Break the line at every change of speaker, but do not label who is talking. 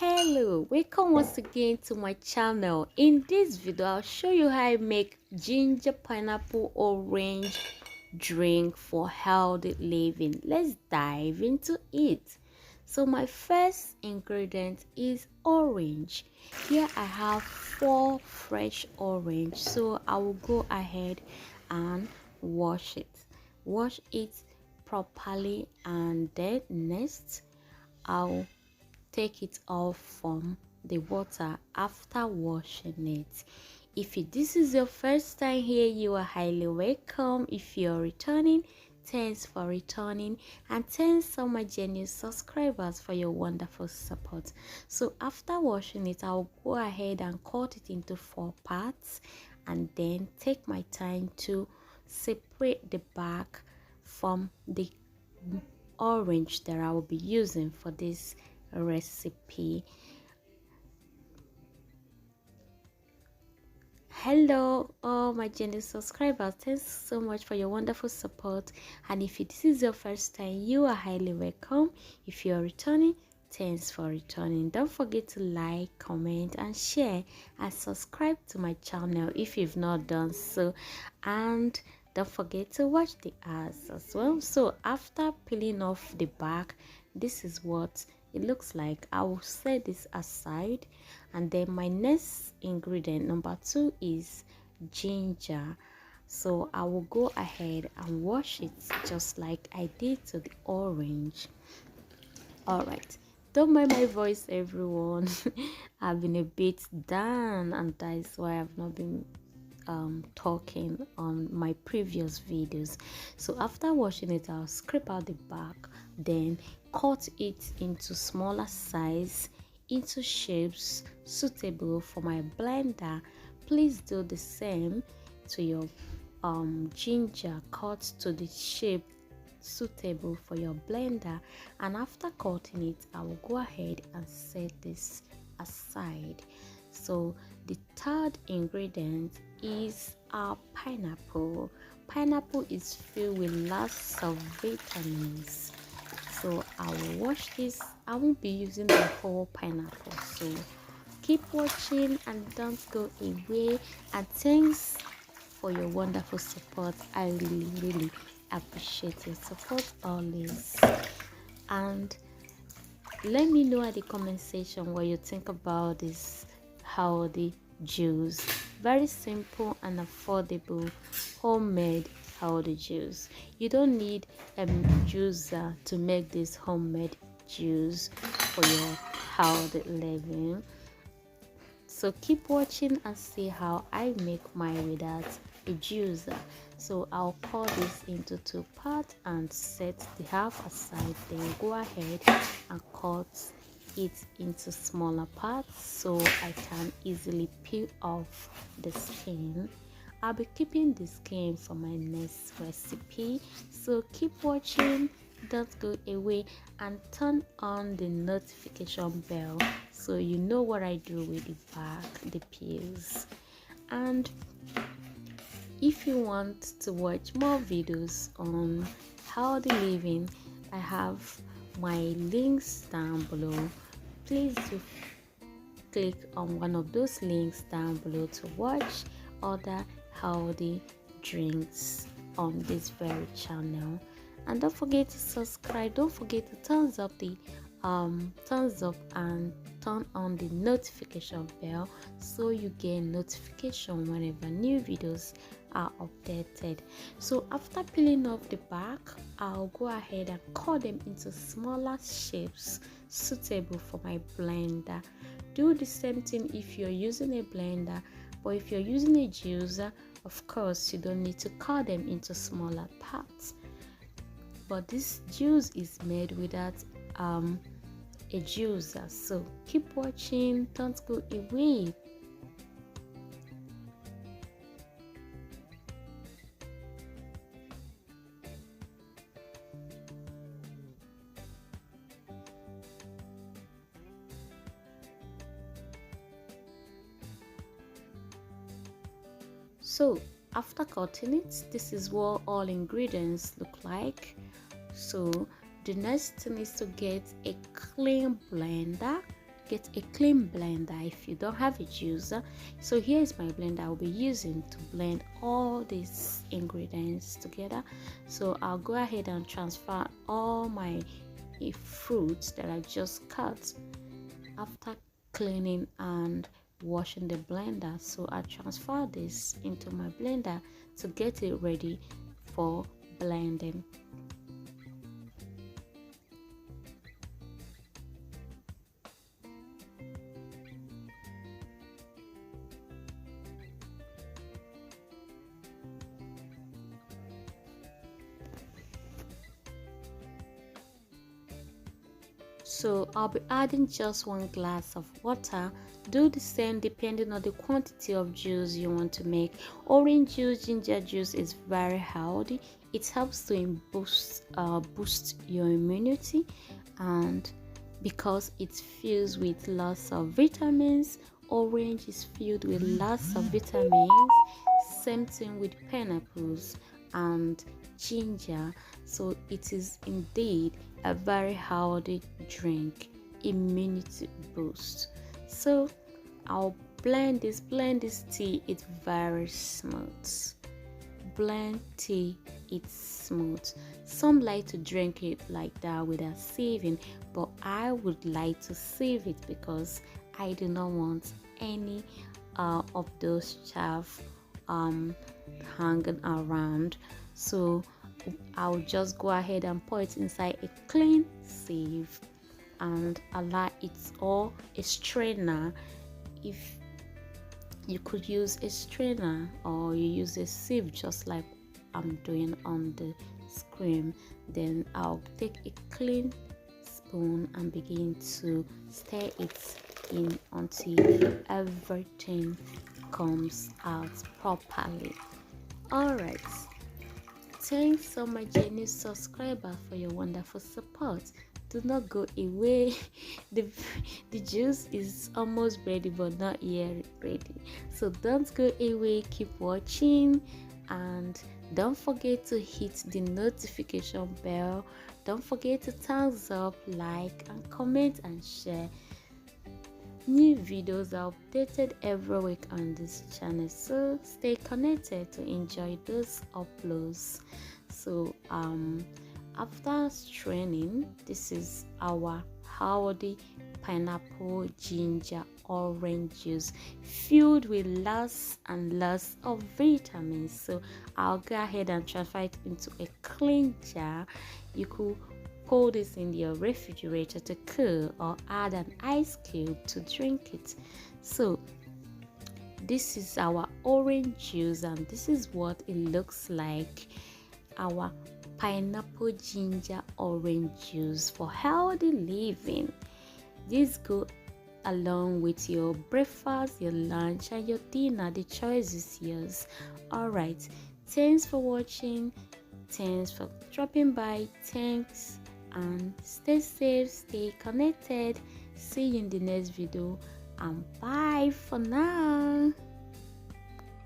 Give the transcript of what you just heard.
Hello, welcome once again to my channel. In this video I'll show you how I make ginger pineapple orange drink for healthy living. Let's dive into it. So my first ingredient is orange. Here I have 4 fresh orange, so I will go ahead and wash it properly, and then next I'll take it off from the water after washing it. If this is your first time here, you are highly welcome. If you're returning, thanks for returning, and thanks so my genuine subscribers for your wonderful support. So after washing it, I'll go ahead and cut it into 4 parts, and then take my time to separate the bark from the orange that I will be using for this recipe. Hello all my genuine subscribers, thanks so much for your wonderful support, and if this is your first time, you are highly welcome. If you are returning, thanks for returning. Don't forget to like, comment and share, and subscribe to my channel if you've not done so, and don't forget to watch the ads as well. So after peeling off the back, this is what it looks like. I will set this aside, and then my next ingredient, number 2, is ginger. So I will go ahead and wash it just like I did to the orange. All right, don't mind my voice, everyone. I've been a bit down, and that is why I've not been talking on my previous videos. So after washing it, I'll scrape out the back, then cut it into smaller size, into shapes suitable for my blender. Please do the same to your ginger. Cut to the shape suitable for your blender, and after cutting it, I will go ahead and set this aside. So the third ingredient is our pineapple. Pineapple is filled with lots of vitamins, so I will wash this. I won't be using the whole pineapple, so keep watching and don't go away. And thanks for your wonderful support. I really appreciate your support always, and let me know at the comment section what you think about this healthy juice. Very simple and affordable homemade healthy juice. You don't need a juicer to make this homemade juice for your healthy living. So keep watching and see how I make mine without a juicer. So I'll pour this into 2 parts and set the half aside, then go ahead and cut it into smaller parts so I can easily peel off the skin. I'll be keeping the skin for my next recipe, so keep watching, don't go away, and turn on the notification bell so you know what I do with the back, the peels. And if you want to watch more videos on healthy living, I have my links down below. Please do click on one of those links down below to watch other healthy drinks on this very channel. And don't forget to subscribe. Don't forget to thumbs up and turn on the notification bell so you get notification whenever new videos are updated. So after peeling off the back, I'll go ahead and cut them into smaller shapes suitable for my blender. Do the same thing if you're using a blender, but if you're using a juicer, of course you don't need to cut them into smaller parts. But this juice is made without a juicer, so keep watching, don't go away. So after cutting it, this is what all ingredients look like. So the next thing is to get a clean blender get a clean blender if you don't have a juicer. So here is my blender I'll be using to blend all these ingredients together. So I'll go ahead and transfer all my fruits that I just cut after cleaning and washing the blender. So I transfer this into my blender to get it ready for blending. So I'll be adding just 1 glass of water. Do the same depending on the quantity of juice you want to make. Orange juice, ginger juice is very healthy. It helps to boost your immunity, and because it's filled with lots of vitamins. Orange is filled with lots of vitamins. Same thing with pineapples and ginger. So it is indeed a very healthy drink, immunity boost. So I'll blend this tea. It's very smooth. Blend tea, it's smooth. Some like to drink it like that without sieving, but I would like to sieve it because I do not want any of those chaff hanging around. So I'll just go ahead and pour it inside a clean sieve and allow it, or a strainer. If you could use a strainer, or you use a sieve just like I'm doing on the screen, then I'll take a clean spoon and begin to stir it in until everything comes out properly. Alright, thanks so much, new subscriber, for your wonderful support. Do not go away. The juice is almost ready, but not yet ready. So don't go away. Keep watching, and don't forget to hit the notification bell. Don't forget to thumbs up, like, and comment and share. New videos are updated every week on this channel, so stay connected to enjoy those uploads. So after straining, this is our healthy pineapple ginger orange juice filled with lots and lots of vitamins. So I'll go ahead and transfer it into a clean jar. You could pour this in your refrigerator to cool, or add an ice cube to drink it. So this is our orange juice, and this is what it looks like. Our pineapple ginger orange juice for healthy living. This go along with your breakfast, your lunch, and your dinner. The choice is yours. Alright, thanks for watching, thanks for dropping by, thanks, and stay safe, stay connected. See you in the next video, and bye for now.